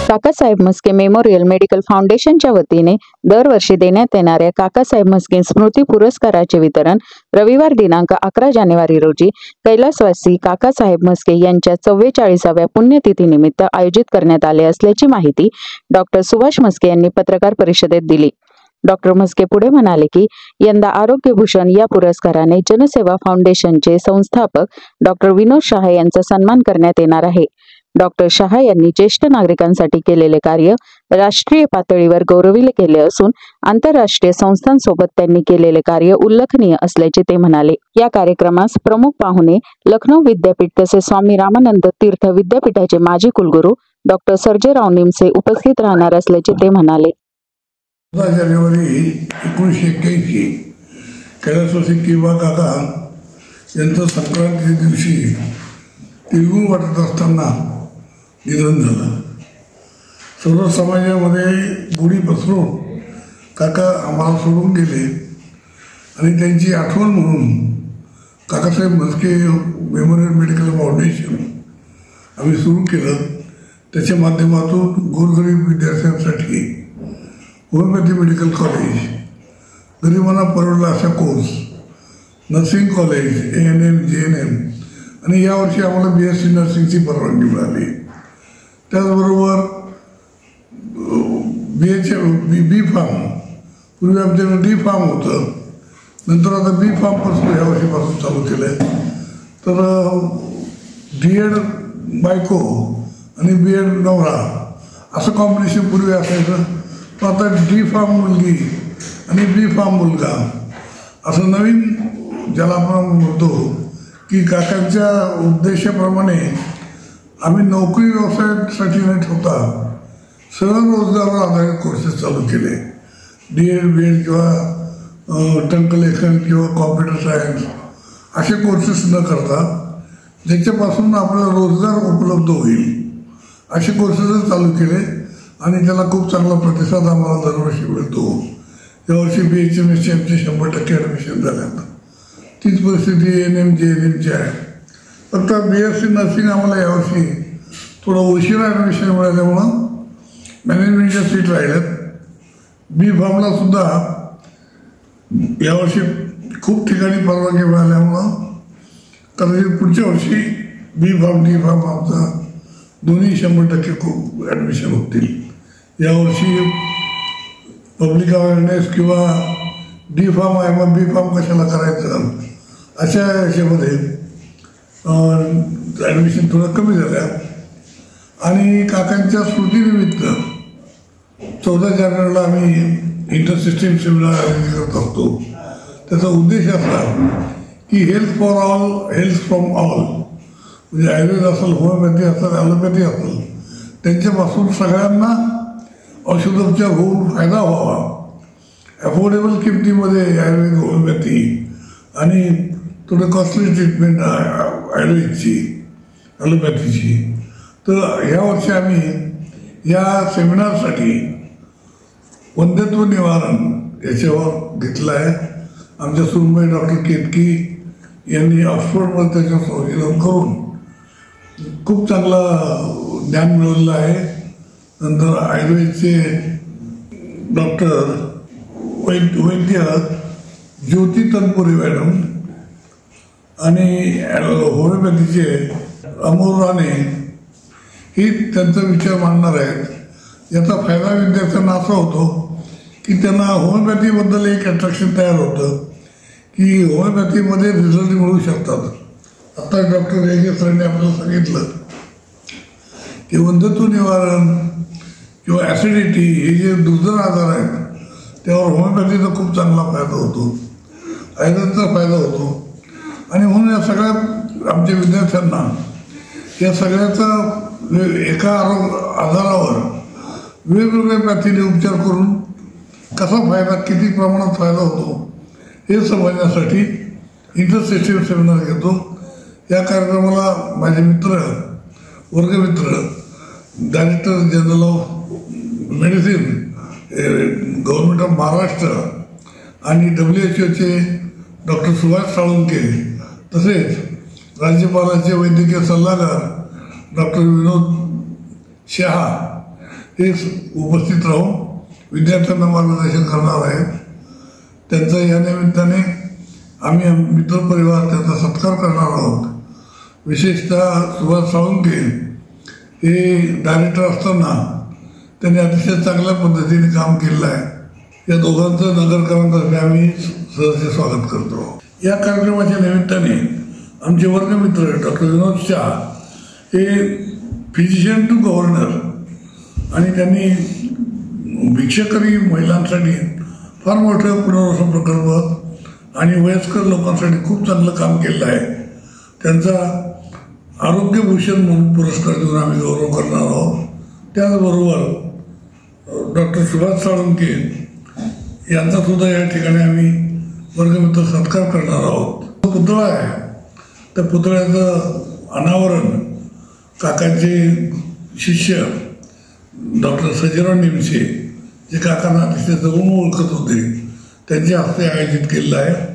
Kakasaheb Mhaske memorial medical फाउंडेशनच्या वतीने दरवर्षी देण्यात येणाऱ्या काकासाहेब म्हस्के स्मृती पुरस्काराचे वितरण रविवार दिनांक 11 जानेवारी रोजी कैलासवासी काकासाहेब म्हस्के यांच्या 44व्या पुण्यतिथीनिमित्त आयोजित करण्यात आले असल्याची माहिती डॉक्टर सुभाष म्हस्के यांनी पत्रकार परिषदेत दिली. डॉक्टर म्हस्के पुढे म्हणाले की यंदा आरोग्यभूषण या पुरस्काराने जनसेवा फाउंडेशनचे संस्थापक डॉक्टर विनोद शहा यांचा सन्मान करण्यात येणार आहे. डॉक्टर शहा यांनी ज्येष्ठ नागरिकांसाठी केलेले कार्य राष्ट्रीय पातळीवर गौरविले गेले असून आंतरराष्ट्रीय संस्थांसोबत त्यांनी केलेले कार्य उल्लेखनीय असल्याचे ते म्हणाले. या कार्यक्रमास प्रमुख पाहुणे लखनौ विद्यापीठ तसेच स्वामी रामानंद तीर्थ विद्यापीठाचे माजी कुलगुरू डॉक्टर सर्जेराव निमसे उपस्थित राहणार असल्याचे ते म्हणाले. 14 जानेवारी 1981 कैलासवासी किंवा काका यांचं संक्रांती दिवशी तिळगुळ वाटत असताना निधन झालं. सर्व समाजामध्ये गुढी पसरून काका आम्हाला सोडून गेले आणि त्यांची आठवण म्हणून Kakasaheb Mhaske memorial medical foundation आम्ही सुरू केलं. त्याच्या माध्यमातून गोरगरीब विद्यार्थ्यांसाठी होमिओपॅथी मेडिकल कॉलेज, गरिबांना परवडला अशा course, nursing college, ANM, JNM आणि यावर्षी आम्हाला BSc नर्सिंगची परवानगी मिळाली. त्याचबरोबर बी फार्म, पूर्वी आमच्याकडे D फार्म होतं, नंतर आता B फार्मपासून यावर्षीपासून चालू केलं आहे. तर D.Ed बायको आणि B.Ed नवरा असं कॉम्बिनेशन पूर्वी असायचं. तर आता D फार्म मुलगी आणि B फार्म मुलगा असं नवीन ज्याला आपण म्हणतो की काकांच्या उद्देशाप्रमाणे आम्ही नोकरी व्यवसायासाठी न ठेवता स्वयंरोजगारावर आधारित कोर्सेस चालू केले. D.Ed, B.Ed किंवा टंकलेखन किंवा कॉम्प्युटर सायन्स असे कोर्सेस न करता ज्याच्यापासून आपल्याला रोजगार उपलब्ध होईल असे कोर्सेस चालू केले आणि त्याला खूप चांगला प्रतिसाद आम्हाला दरवर्षी मिळतो. यावर्षी BHMSचे आमचे 100% ॲडमिशन झाल्यात. तीच परिस्थिती ANM, JNMची आहे. फक्त BSc नर्सिंग आम्हाला यावर्षी थोडं उशिरा ॲडमिशन मिळाल्यामुळं मॅनेजमेंटच्या सीट राहिल्यात. B फार्मला सुद्धा यावर्षी खूप ठिकाणी परवानगी मिळाल्यामुळं कदाचित पुढच्या वर्षी B फार्म, D फार्म आमचा दोन्ही 100% खूप ॲडमिशन होतील. यावर्षी पब्लिक अवेअरनेस किंवा D फार्म आहे मग B फार्म कशाला करायचं अशा याच्यामध्ये ॲडमिशन थोडं कमी झाल्या. आणि काकांच्या स्मृतीनिमित्त 14 जानेवारीला आम्ही इंटरसिस्टीम सेमिनार आयोजित करत असतो. त्याचा उद्देश असा की health for all, health from all, म्हणजे आयुर्वेद असेल, होमिओपॅथी असेल, ॲलोपॅथी असेल, त्यांच्यापासून सगळ्यांना औषधोपचार होऊन फायदा व्हावा. अफोर्डेबल किमतीमध्ये आयुर्वेद, होमिओपॅथी आणि थोडं कॉस्टली ट्रीटमेंट आयुर्वेदची, ॲलोपॅथीची. तर ह्या वर्षी आम्ही या सेमिनारसाठी वंध्यत्व निवारण याच्यावर घेतलं आहे. आमच्या सुनबाई डॉक्टर केतकी यांनी ऑक्सफोर्डमध्ये त्याच्यावर संशोधन करून खूप चांगला ज्ञान मिळवलेलं आहे. नंतर आयुर्वेदचे डॉक्टर वैद्य ज्योती तनपुरे मॅडम आणि होमिओपॅथीचे अमोल राणे ही त्यांचा विचार मांडणार आहेत. याचा फायदा विद्यार्थ्यांना असा होतो की त्यांना होमिओपॅथीबद्दल एक अट्रॅक्शन तयार होतं की होमिओपॅथीमध्ये रिझल्ट मिळू शकतात. आता डॉक्टर A.K. सरांनी आपल्याला सांगितलं की वंध्यत्व निवारण किंवा ॲसिडिटी हे जे दुर्धर आजार आहेत त्यावर होमिओपॅथीचा खूप चांगला फायदा होतो, आयुर्वेदाचा फायदा होतो. आणि म्हणून या सगळ्या आमच्या विद्यार्थ्यांना या सगळ्याचा एका आजारावर वेगवेगळ्या पॅथीने उपचार करून कसा फायदा, किती प्रमाणात फायदा होतो हे समजण्यासाठी इंटरसिस्टीम सेमिनार घेतो. या कार्यक्रमाला माझे मित्र, वर्गमित्र, director general of medicine government of Maharashtra आणि WHO डॉक्टर सुभाष साळुंके, तसेच राज्यपालाचे वैद्यकीय सल्लागार डॉक्टर विनोद शहा हे उपस्थित राहून विद्यार्थ्यांना मार्गदर्शन करणार आहेत. त्यांचा या निमित्ताने आम्ही मित्रपरिवार त्यांचा सत्कार करणार आहोत. विशेषतः सुभाष साळुंखे हे डायरेक्टर असताना त्यांनी अतिशय चांगल्या पद्धतीने काम केलेलं आहे. या दोघांचं नगरकरांतर्फे आम्ही सहर्ष स्वागत करतो. या कार्यक्रमाच्या निमित्ताने आमचे वर्गमित्र डॉक्टर विनोद शाह हे फिजिशियन टू गव्हर्नर आणि त्यांनी भिक्षकरी महिलांसाठी फार मोठं पुनर्वसन प्रकल्प आणि वयस्कर लोकांसाठी खूप चांगलं काम केलं आहे. त्यांचा आरोग्यभूषण म्हणून पुरस्कार देऊन आम्ही गौरव करणार आहोत. त्याचबरोबर डॉक्टर सुभाष साळुंखे यांचा सुद्धा या ठिकाणी आम्ही वर्गमित्र सत्कार करणार आहोत. पुतळा आहे, त्या पुतळ्याचं अनावरण काकांचे शिष्य डॉक्टर सजीराव निमसे जे काकांना अतिशय जवळून ओळखत होते त्यांच्या हस्ते आयोजित केलेलं आहे.